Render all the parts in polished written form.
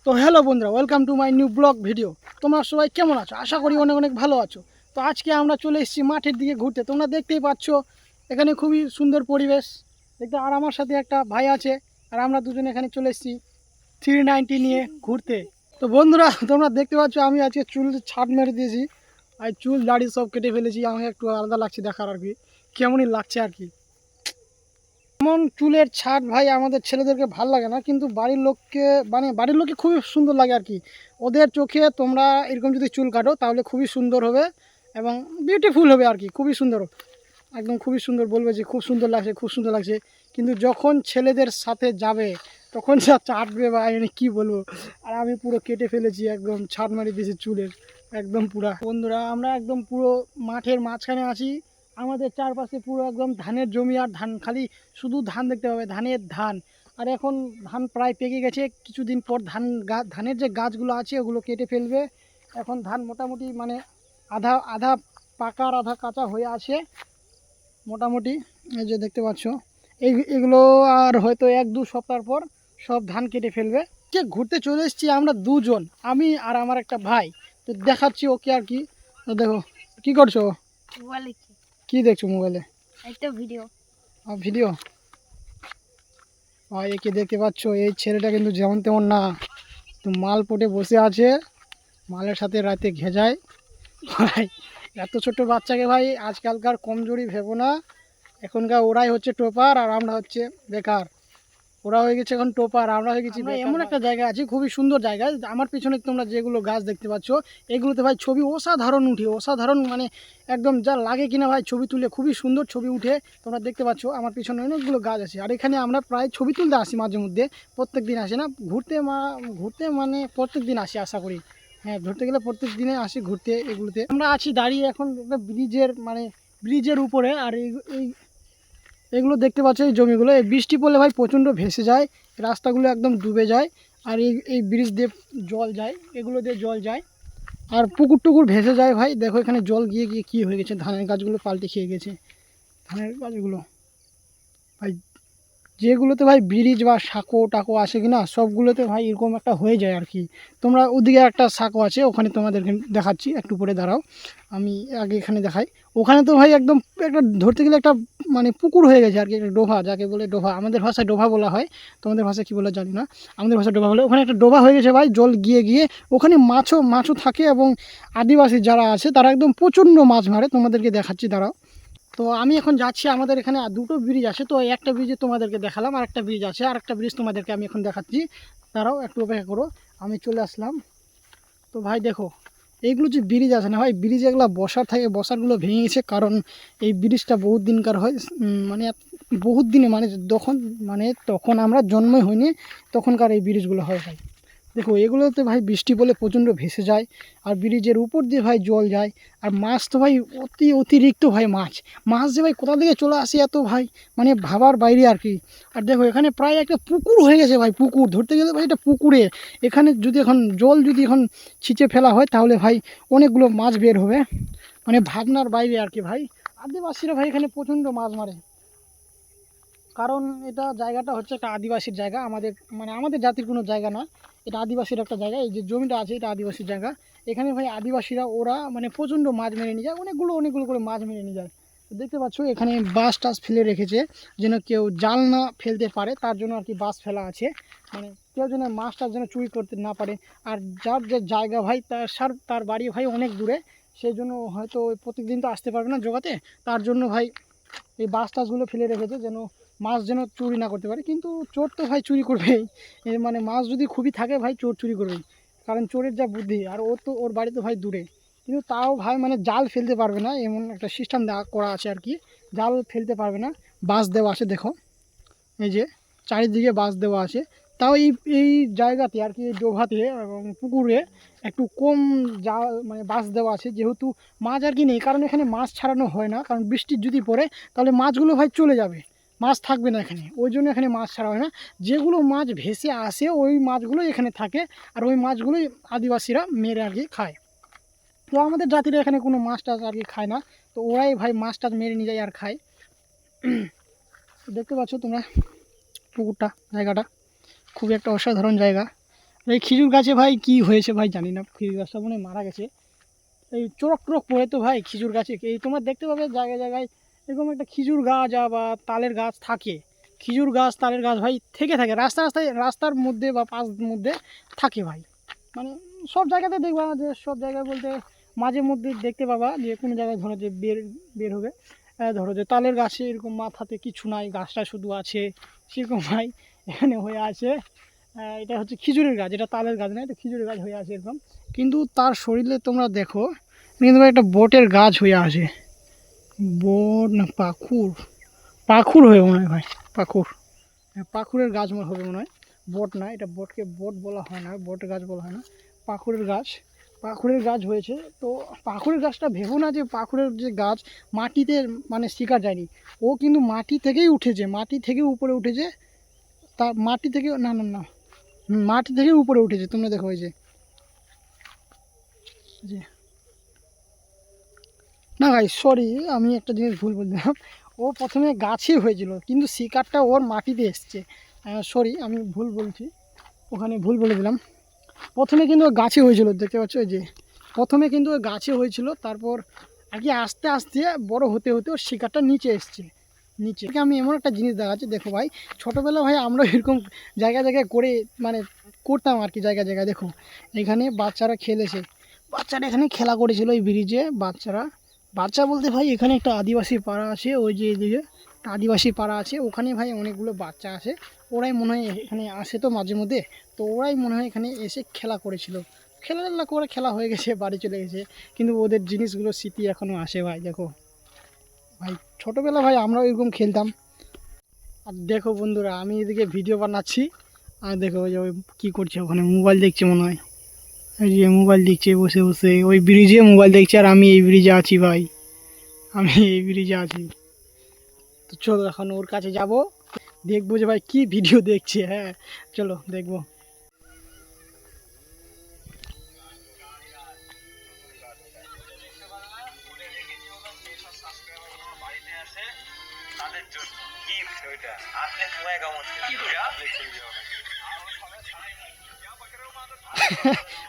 তো হ্যালো বন্ধুরা, welcome to my new blog video. তোমরা সবাই কেমন আছো? আশা করি অনেক অনেক ভালো আছো। তো আজকে আমরা চলে এসেছি মাঠের দিকে ঘুরতে। তোমরা দেখতেই পাচ্ছ এখানে খুবই সুন্দর পরিবেশ দেখতে। আর আমার সাথে একটা ভাই আছে, আর আমরা দুজন এখানে চলে এসেছি 390 নিয়ে ঘুরতে। তো বন্ধুরা, তোমরা দেখতে পাচ্ছ আমি আজকে চুল ছাট মেরে দিয়েছি, আর চুল দাড়ি সব কেটে ফেলেছি। আমাকে একটু আলাদা লাগছে দেখার আর কি, কেমনই লাগছে আর কি। এমন চুলের ছাট ভাই আমাদের ছেলেদেরকে ভাল লাগে না, কিন্তু বাড়ির লোককে বাড়ির লোককে খুবই সুন্দর লাগে আর কি। ওদের চোখে তোমরা এরকম যদি চুল কাটো তাহলে খুবই সুন্দর হবে এবং বিউটিফুল হবে আর কি, খুবই সুন্দর, একদম খুবই সুন্দর, বলবে যে খুব সুন্দর লাগছে, খুব সুন্দর লাগছে। কিন্তু যখন ছেলেদের সাথে যাবে তখন যা চাটবে ভাই, আমি কী বলবো। আর আমি পুরো কেটে ফেলেছি, একদম ছাট মারি দিয়েছি চুলের একদম পুরা। বন্ধুরা, আমরা একদম পুরো মাঠের মাঝখানে আছি। আমাদের চারপাশে পুরো একদম ধানের জমি, আর ধান, খালি শুধু ধান দেখতে পাবে, ধানের ধান। আর এখন ধান প্রায় পেকে গেছে, কিছুদিন পর ধানের যে গাছগুলো আছে ওগুলো কেটে ফেলবে। এখন ধান মোটামুটি মানে আধা আধা পাকা আর আধা কাঁচা হয়ে আছে মোটামুটি। এই যে দেখতে পাচ্ছ, এগুলো আর হয়তো 1-2 সপ্তাহ পর সব ধান কেটে ফেলবে। কে ঘুরতে চলে এসেছি আমরা দুজন, আমি আর আমার একটা ভাই। তো দেখাচ্ছি ওকে আর কি। তো দেখো কি করছো, কি দেখছো মোবাইলে? একটা ভিডিও। ভিডিও। আর একে দেখতে পাচ্ছ, এই ছেলেটা কিন্তু যেমন তেমন না, তো মাল পটে বসে আছে, মালের সাথে রাতে ঘেজায় ভাই। এত ছোট বাচ্চাকে ভাই আজকালকার কমজোরি ভেবো না। এখনকার ওরাই হচ্ছে টপার আর আমরা হচ্ছে বেকার। ওরা হয়ে গেছে এখন টপার, আমরা হয়ে গেছি বেকার। এমন একটা জায়গা আছে, খুবই সুন্দর জায়গা। আমার পিছনে তোমরা যেগুলো গাছ দেখতে পাচ্ছ এগুলোতে ভাই ছবি অসাধারণ উঠে, অসাধারণ মানে একদম যা লাগে কিনা ভাই, ছবি তুলে খুবই সুন্দর ছবি উঠে। তোমরা দেখতে পাচ্ছ আমার পিছনে অনেকগুলো গাছ আছে, আর এখানে আমরা প্রায় ছবি তুলতে আসি মাঝে মধ্যে। প্রত্যেক দিন আসি না ঘুরতে, ঘুরতে মানে প্রত্যেক দিন আসি আশা করি। হ্যাঁ, ধরতে গেলে প্রত্যেক দিনে আসি ঘুরতে এগুলোতে। আমরা আছি দাঁড়িয়ে এখন একটা ব্রিজের মানে ব্রিজের উপরে। আর এই এগুলো দেখতে পাচ্ছ, এই জমিগুলো এই বৃষ্টি পড়লে ভাই প্রচণ্ড ভেসে যায়, রাস্তাগুলো একদম ডুবে যায়। আর এই ব্রিজ দিয়ে জল যায়, এগুলো দিয়ে জল যায়, আর পুকুর টুকুর ভেসে যায় ভাই। দেখো এখানে জল গিয়ে গিয়ে কী হয়ে গেছে, ধানের গাছগুলো পাল্টে খেয়ে গেছে, ধানের গাছগুলো ভাই। যেগুলোতে ভাই ব্রিজ বা সাঁকো টাকো আসে কি না, সবগুলোতে ভাই এরকম একটা হয়ে যায় আর কি। তোমরা ওদিকে একটা সাঁকো আছে, ওখানে তোমাদেরকে দেখাচ্ছি, একটু পরে দাঁড়াও, আমি আগে এখানে দেখাই। ওখানে তো ভাই একদম একটা ধরতে গেলে একটা মানে পুকুর হয়ে গেছে আর কি, একটা ডোভা, যাকে বলে ডোভা। আমাদের ভাষায় ডোভা বলা হয়, তোমাদের ভাষায় কী বলে জানি না, আমাদের ভাষায় ডোভা বলে। ওখানে একটা ডোভা হয়ে গেছে ভাই, জল গিয়ে গিয়ে ওখানে মাছও থাকে, এবং আদিবাসী যারা আছে তারা একদম প্রচণ্ড মাছ মারে। তোমাদেরকে দেখাচ্ছি, দাঁড়াও। তো আমি এখন যাচ্ছি, আমাদের এখানে দুটো ব্রিজ আছে, তো একটা ব্রিজে তোমাদেরকে দেখালাম, আর একটা ব্রিজ আছে, আর একটা ব্রিজ তোমাদেরকে আমি এখন দেখাচ্ছি। তারাও একটু অপেক্ষা করো, আমি চলে আসলাম। তো ভাই দেখো, এইগুলো যে ব্রিজ আছে না ভাই, ব্রিজে এগুলো বসার থাকে, বসারগুলো ভেঙে গেছে, কারণ এই ব্রিজটা বহুত দিনকার হয়, মানে বহুত দিনে তখন আমরা জন্মই হয়নি, তখনকার এই ব্রিজগুলো হয় ভাই। দেখো এগুলোতে ভাই বৃষ্টি পড়লে প্রচণ্ড ভেসে যায়, আর ব্রিজের উপর দিয়ে ভাই জল যায়। আর মাছ তো ভাই অতিরিক্ত ভাই, মাছ যে ভাই কোথা থেকে চলে আসে এত ভাই, মানে ভাবার বাইরে আর কি। আর দেখো এখানে প্রায় একটা পুকুর হয়ে গেছে ভাই, পুকুর ধরতে গেলে ভাই এটা পুকুরে। এখানে যদি এখন জল যদি এখন ছিঁচে ফেলা হয় তাহলে ভাই অনেকগুলো মাছ বের হবে, মানে ভাবনার বাইরে আর কি ভাই। আদিবাসীরা ভাই এখানে প্রচণ্ড মাছ মারে, কারণ এটা জায়গাটা হচ্ছে একটা আদিবাসীর জায়গা, আমাদের জাতির কোনো জায়গা না, এটা আদিবাসীর একটা জায়গা। এই যে জমিটা আছে এটা আদিবাসীর জায়গা। এখানে ভাই আদিবাসীরা ওরা মানে প্রচণ্ড মাছ মেরে নিয়ে যায়, অনেকগুলো করে মাছ মেরে নিয়ে যায়। তো দেখতে পাচ্ছ এখানে বাঁশ টাস ফেলে রেখেছে, যেন কেউ জাল না ফেলতে পারে, তার জন্য আর কি বাঁশ ফেলা আছে, মানে কেউ যেন মাছটা যেন চুরি করতে না পারে। আর যার যে জায়গা ভাই, তার বাড়ি ভাই অনেক দূরে, সেই জন্য হয়তো প্রত্যেক দিন তো আসতে পারবে না জোগাতে, তার জন্য ভাই এই বাঁশ টাসগুলো ফেলে রেখেছে, যেন মাছ যেন চুরি না করতে পারে। কিন্তু চোর তো ভাই চুরি করবেই, মানে মাছ যদি খুবই থাকে ভাই চোর চুরি করবেই, কারণ চোরের যা বুদ্ধি। আর ওর বাড়ি তো ভাই দূরে, কিন্তু তাও ভাই মানে জাল ফেলতে পারবে না, এমন একটা সিস্টেম করা আছে আর কি, জাল ফেলতে পারবে না। বাঁশ দেওয়া আছে দেখো, এই যে চারিদিকে বাঁশ দেওয়া আছে। তাও এই জায়গাতে আর কি, এই ডোভাতে এবং পুকুরে একটু কম জাল মানে বাঁশ দেওয়া আছে, যেহেতু মাছ আর কি নেই, কারণ এখানে মাছ ছাড়ানো হয় না, কারণ বৃষ্টি যদি পড়ে তাহলে মাছগুলো ভাই চলে যাবে, মাছ থাকবে না এখানে, ওই জন্য এখানে মাছ ছাড়া হয় না। যেগুলো মাছ ভেসে আসে ওই মাছগুলোই এখানে থাকে, আর ওই মাছগুলোই আদিবাসীরা মেরে আর কি খায়। তো আমাদের জাতিরা এখানে কোনো মাছ টাছ আর কি খায় না, তো ওরাই ভাই মাছ টাছ মেরে নিয়ে যায় আর খায়। দেখতে পাচ্ছ তোমরা পুকুরটা, জায়গাটা খুবই একটা অসাধারণ জায়গা। এই খেজুর গাছে ভাই কি হয়েছে ভাই জানি না, খেজুর গাছটা মনে হয় মারা গেছে। এই চোরক টোরক পড়ে তো ভাই খেজুর গাছে, এই তোমার দেখতে পাবে জায়গায় জায়গায় এরকম একটা খেজুর গাছ বা তালের গাছ থাকে। খেজুর গাছ তালের গাছ ভাই থেকে থাকে রাস্তায় রাস্তার মধ্যে বা পাশ মধ্যে থাকে ভাই। মানে সব জায়গাতে দেখবা যে, সব জায়গায় বলতে মাঝে মধ্যে দেখতে পাবা যে কোনো জায়গায় ধরো যে বের বের হবে। ধরো যে তালের গাছে এরকম মাথাতে কিছু নাই, গাছটা শুধু আছে, সেরকম ভাই এখানে হয়ে আছে। এটা হচ্ছে খেজুরের গাছ, এটা তালের গাছ না, এটা খেজুরের গাছ হয়ে আছে এরকম। কিন্তু তার শরীরে তোমরা দেখো কিন্তু ভাই একটা বটের গাছ হয়ে আছে। বট না পাখুর, পাখুর হবে মনে হয় ভাই, পাখুর। হ্যাঁ, পাখুরের গাছ হবে মনে হয়, বট না। এটা বটকে বট বলা হয় না, বটের গাছ বলা হয় না, পাখুরের গাছ। পাখুরের গাছ হয়েছে তো। পাখুরের গাছটা ভেবো না যে পাখুরের যে গাছ মাটিতে মানে শিকার যায়নি, ও কিন্তু মাটি থেকেই উঠেছে, মাটি থেকে উপরে উঠেছে। তা মাটি থেকে না না না মাটি থেকে উপরে উঠেছে, তোমরা দেখো এই যে যে না ভাই সরি, আমি একটা জিনিস ভুল বললাম। ও প্রথমে গাছই হয়েছিল কিন্তু শিকারটা ওর মাটিতে এসছে। সরি, আমি ভুল বলছি, ওখানে ভুল বলে দিলাম। প্রথমে কিন্তু ও গাছে হয়েছিল, দেখতে পাচ্ছ এই যে প্রথমে কিন্তু ও গাছে হয়েছিল, তারপর আর কি আস্তে আস্তে বড় হতে হতে ওর শিকারটা নিচে এসছে। নিচে আমি এমন একটা জিনিস দেখাচ্ছি দেখো ভাই, ছোটোবেলা ভাই আমরা এরকম জায়গায় জায়গায় করে মানে করতাম আর কি, জায়গায় জায়গায় দেখো এখানে বাচ্চারা খেলেছে, বাচ্চারা এখানে খেলা করেছিল এই ব্রিজে। বাচ্চারা, বাচ্চা বলতে ভাই এখানে একটা আদিবাসী পাড়া আছে, ওই যে এদিকে আদিবাসী পাড়া আছে, ওখানে ভাই অনেকগুলো বাচ্চা আছে। ওরাই মনে হয় এখানে আসে তো মাঝে মধ্যে, তো ওরাই মনে হয় এখানে এসে খেলা করেছিল। খেলা করে খেলা হয়ে গেছে, বাড়ি চলে গেছে, কিন্তু ওদের জিনিসগুলো স্মৃতি এখনও আসে ভাই। দেখো ভাই ছোটোবেলা ভাই আমরাও এরকম খেলতাম। আর দেখো বন্ধুরা, আমি এদিকে ভিডিও বানাচ্ছি, আর দেখো ওই যে ওই কী করছে ওখানে, মোবাইল দেখছে মনে হয়। এই যে মোবাইল দেখছে বসে বসে, ওই ব্রিজে মোবাইল দেখছে, আর আমি এই ব্রিজে আছি ভাই, আমি এই ব্রিজে আছি। তো চলো এখন ওর কাছে যাব, দেখবো যে ভাই কি ভিডিও দেখছে। হ্যাঁ চলো দেখবো।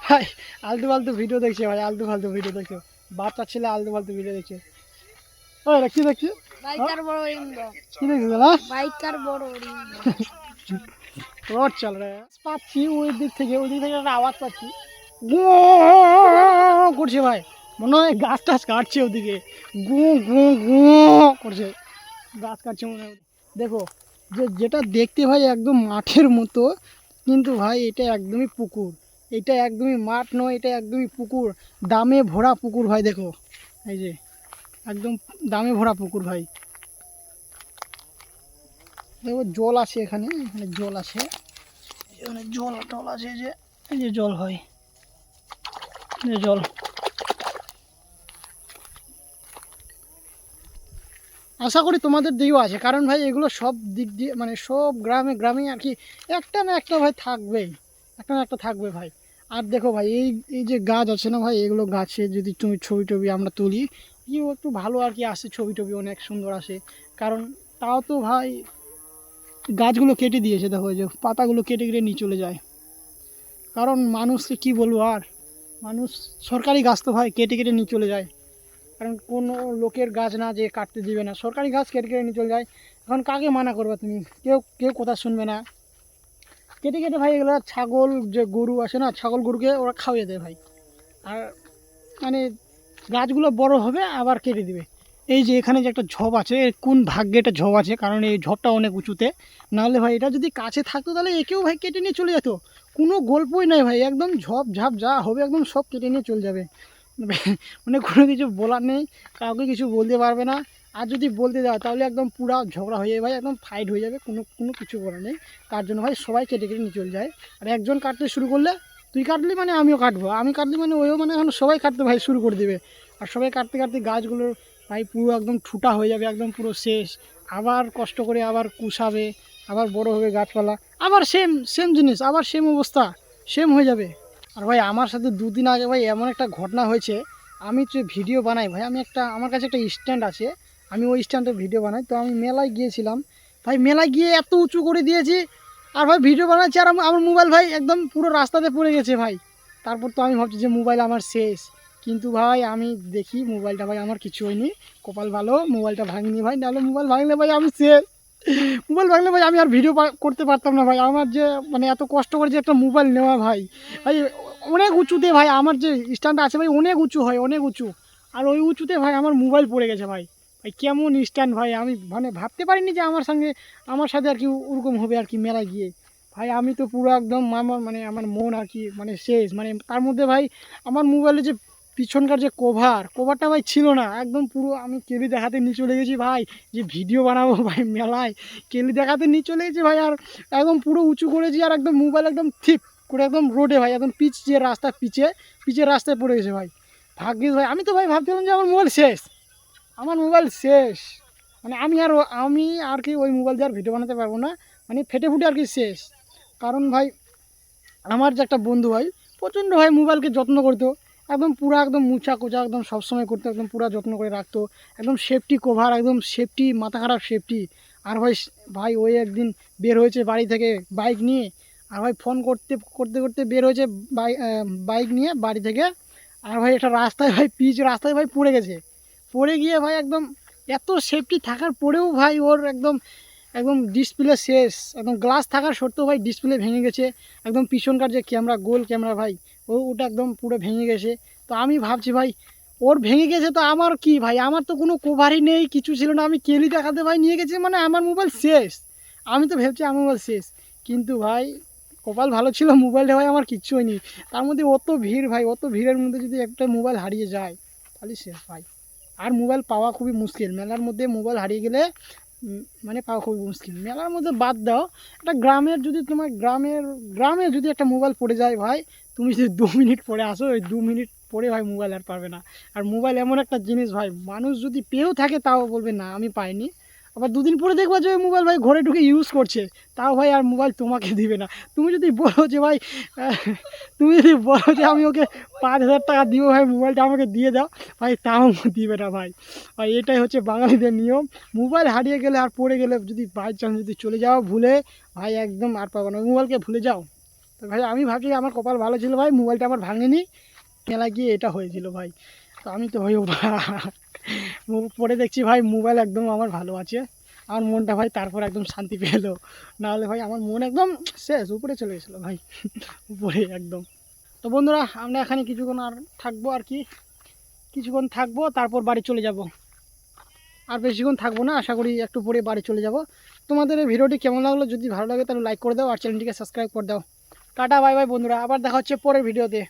ভাই আলতু ফালতু ভিডিও দেখছে ভাই, আলতু ফালতু ভিডিও দেখছে, বাচ্চা ছেলে আলতু ফালতু ভিডিও দেখছে। ওই কি দেখছি, বাইকার বড় ইন্দ্র কি দেখছিস না? বাইকার বড় ইন্দ্র রোড চল রে পাচ্ছি, ওই দিক থেকে একটা আওয়াজ পাচ্ছি, গু করছে ভাই, মনে হয় গাছ টাছ কাটছে ওদিকে, গু গু গু করছে, গাছ কাটছে মনে হয়। দেখো যে যেটা দেখতে ভাই একদম মাঠের মতো, কিন্তু ভাই এটা একদমই পুকুর, এটা একদমই মাঠ নয়, এটা একদমই পুকুর, দামে ভরা পুকুর ভাই। দেখো এই যে একদম দামে ভরা পুকুর ভাই। দেখো জল আছে এখানে, এখানে জল আছে, এখানে জল টল আছে, এই যে জল হয়, এই যে জল। আশা করি তোমাদের দিকেও আছে, কারণ ভাই এগুলো সব দিক দিয়ে মানে সব গ্রামে গ্রামে আর কি একটা না একটা ভাই থাকবেই, একটা না একটা থাকবে ভাই। আর দেখো ভাই এই এই যে গাছ আছে না ভাই, এগুলো গাছে যদি তুমি ছবি টবি আমরা তুলি, কি একটু ভালো আর কি আসে, ছবি টবি অনেক সুন্দর আসে। কারণ তাও তো ভাই গাছগুলো কেটে দিয়েছে, দেখো এই যে পাতাগুলো কেটে কেটে নিয়ে চলে যায়। কারণ মানুষকে কি বলবো আর, মানুষ সরকারি গাছ তো ভাই কেটে কেটে নিয়ে চলে যায়, কারণ কোনো লোকের গাছ না যে কাটতে দিবে না, সরকারি গাছ কেটে কেটে নিয়ে চলে যায়। এখন কাকে মানা করবে তুমি, কেউ কেউ কথা শুনবে না, কেটে কেটে ভাই এগুলো ছাগল যে গরু আসে না, ছাগল গরুকে ওরা খাওয়িয়ে দেয় ভাই। আর মানে গাছগুলো বড় হবে আবার কেটে দিবে। এই যে এখানে যে একটা ঝোপ আছে, এর কোন ভাগ্যে একটা ঝোপ আছে, কারণ এই ঝোপটা অনেক উঁচুতে, নাহলে ভাই এটা যদি কাছে থাকতো তাহলে একেও ভাই কেটে নিয়ে চলে যেত, কোনো গল্পই নাই ভাই, একদম ঝোপ ঝাপ যা হবে একদম সব কেটে নিয়ে চলে যাবে। মানে কোনো কিছু বলার নেই, কাউকে কিছু বলতে পারবে না। আর যদি বলতে যাও তাহলে একদম পুরো ঝগড়া হয়ে যাবে ভাই, একদম ফাইট হয়ে যাবে, কোনো কোনো কিছু করার নেই। তার জন্য ভাই সবাই কেটে কেটে নিয়ে চলে যায়। আর একজন কাটতে শুরু করলে, তুই কাটলি মানে আমিও কাটবো, আমি কাটলি মানে ওইও, মানে এখন সবাই কাটতে ভাই শুরু করে দেবে। আর সবাই কাটতে কাটতে গাছগুলোর ভাই পুরো একদম ঠুটা হয়ে যাবে, একদম পুরো শেষ। আবার কষ্ট করে আবার কুশাবে, আবার বড় হবে গাছপালা, আবার সেম সেম জিনিস, আবার সেম অবস্থা, সেম হয়ে যাবে। আর ভাই আমার সাথে দুদিন আগে ভাই এমন একটা ঘটনা হয়েছে, আমি যে ভিডিও বানাই ভাই, আমি একটা আমার কাছে একটা স্ট্যান্ড আছে, আমি ওই স্ট্যান্ডে ভিডিও বানাই। তো আমি মেলায় গিয়েছিলাম ভাই, মেলায় গিয়ে এত উঁচু করে দিয়েছি, আর ভাই ভিডিও বানাচ্ছি আর আমার মোবাইল ভাই একদম পুরো রাস্তাতে পড়ে গেছে ভাই। তারপর তো আমি ভাবছি যে মোবাইল আমার শেষ, কিন্তু ভাই আমি দেখি মোবাইলটা ভাই আমার কিছু হয়নি, কপাল ভালো মোবাইলটা ভাঙিনি ভাই, নাহলে মোবাইল ভাঙলে ভাই আমি শেষ। মোবাইল ভাঙলে ভাই আমি আর ভিডিও করতে পারতাম না ভাই। আমার যে মানে এত কষ্ট করে যে একটা মোবাইল নেওয়া ভাই, ভাই অনেক উঁচুতে ভাই, আমার যে স্ট্যান্ড আছে ভাই অনেক উঁচু হয়, অনেক উঁচু, আর ওই উঁচুতে ভাই আমার মোবাইল পড়ে গেছে ভাই। ভাই কেমন স্ট্যান্ড ভাই, আমি মানে ভাবতে পারিনি যে আমার সাথে আর কি ওরকম হবে আর কি মেলায় গিয়ে। ভাই আমি তো পুরো একদম আমার মানে আমার মন আর কি মানে শেষ, মানে তার মধ্যে ভাই আমার মোবাইলে যে পিছনকার যে কভারটা ভাই ছিল না, একদম পুরো আমি কেলি দেখাতে নিয়ে চলে গেছি ভাই, যে ভিডিও বানাবো ভাই মেলায়, কেলি দেখাতে নিয়ে চলে গেছি ভাই। আর একদম পুরো উঁচু করেছি আর একদম মোবাইল একদম ঠিক করে একদম রোডে ভাই, একদম পিচ যে রাস্তা পিচের রাস্তায় পড়ে গেছে ভাই। ভাগ্যিস ভাই, আমি তো ভাই ভাবছিলাম যে আমার মোবাইল শেষ, আমার মোবাইল শেষ, মানে আমি আর কি ওই মোবাইল দিয়ে আর ভিডিও বানাতে পারবো না, মানে ফেটে ফুটে আর কি শেষ। কারণ ভাই আমার যে একটা বন্ধু ভাই প্রচণ্ড ভাই মোবাইলকে যত্ন করতো, একদম পুরো একদম মুছা কোচা একদম সবসময় করতো, একদম পুরো যত্ন করে রাখতো, একদম সেফটি কভার একদম সেফটি, মাথা খারাপ সেফটি। আর ভাই ভাই ওই একদিন বের হয়েছে বাড়ি থেকে বাইক নিয়ে, আর ভাই ফোন করতে করতে করতে বের হয়েছে বাইক নিয়ে বাড়ি থেকে, আর ভাই একটা রাস্তায় ভাই পিচ রাস্তায় ভাই পড়ে গেছে, পড়ে গিয়ে ভাই একদম এত সেফটি থাকার পরেও ভাই ওর একদম একদম ডিসপ্লে শেষ, একদম গ্লাস থাকার সত্ত্বেও ভাই ডিসপ্লে ভেঙে গেছে, একদম পিছনকার যে ক্যামেরা গোল ক্যামেরা ভাই ওটা একদম পুরো ভেঙে গেছে। তো আমি ভাবছি ভাই ওর ভেঙে গেছে তো আমার কি ভাই, আমার তো কোনো কভারই নেই, কিছু ছিল না, আমি কেলি দেখাতে ভাই নিয়ে গেছি, মানে আমার মোবাইল শেষ। আমি তো ভেবছি আমার মোবাইল শেষ, কিন্তু ভাই কপাল ভালো ছিল মোবাইলটা ভাই আমার কিচ্ছু হয়নি। তার মধ্যে অত ভিড় ভাই, অত ভিড়ের মধ্যে যদি একটা মোবাইল হারিয়ে যায় তাহলে শেষ ভাই। আর মোবাইল পাওয়া খুবই মুশকিল, মেলার মধ্যে মোবাইল হারিয়ে গেলে মানে পাওয়া খুবই মুশকিল। মেলার মধ্যে বাদ দাও, একটা গ্রামের যদি তোমার গ্রামে যদি একটা মোবাইল পড়ে যায় ভাই, তুমি যদি 2 মিনিট পরে আসো, ওই 2 মিনিট পরে ভাই মোবাইল আর পারবে না। আর মোবাইল এমন একটা জিনিস ভাই, মানুষ যদি পেয়েও থাকে তাও বলবে না আমি পাইনি, আবার 2 দিন পরে দেখবা যে ওই মোবাইল ভাই ঘরে ঢুকে ইউজ করছে, তাও ভাই আর মোবাইল তোমাকে দিবে না। তুমি যদি বলো যে ভাই তুমি যদি বলো যে আমি ওকে 5,000 টাকা দিব ভাই মোবাইলটা আমাকে দিয়ে দাও, ভাই তাও দিবে না ভাই। ভাই এটাই হচ্ছে বাঙালিদের নিয়ম, মোবাইল হারিয়ে গেলে আর পড়ে গেলে যদি বাই চান্স যদি চলে যাও ভুলে, ভাই একদম আর পাবো না, ওই মোবাইলকে ভুলে যাও। তো ভাই আমি ভাবছি আমার কপাল ভালো ছিল ভাই, মোবাইলটা আমার ভাঙেনি, মেলা গিয়ে এটা হয়েছিল ভাই। তো আমি তো হয়েও পরে দেখছি ভাই মোবাইল একদম আমার ভালো আছে, আমার মনটা ভাই তারপর একদম শান্তি পেলো, নাহলে ভাই আমার মন একদম শেষ, উপরে চলে গেছিলো ভাই, উপরে একদম। তো বন্ধুরা আমরা এখানে কিছুক্ষণ আর থাকবো আর কি, কিছুক্ষণ থাকবো তারপর বাড়ি চলে যাব, আর বেশিক্ষণ থাকবো না, আশা করি একটু পরে বাড়ি চলে যাব। তোমাদের এই ভিডিওটি কেমন লাগলো, যদি ভালো লাগে তাহলে লাইক করে দাও আর চ্যানেলটিকে সাবস্ক্রাইব করে দাও। টাটা বাই বাই বন্ধুরা, আবার দেখা হচ্ছে পরের ভিডিওতে।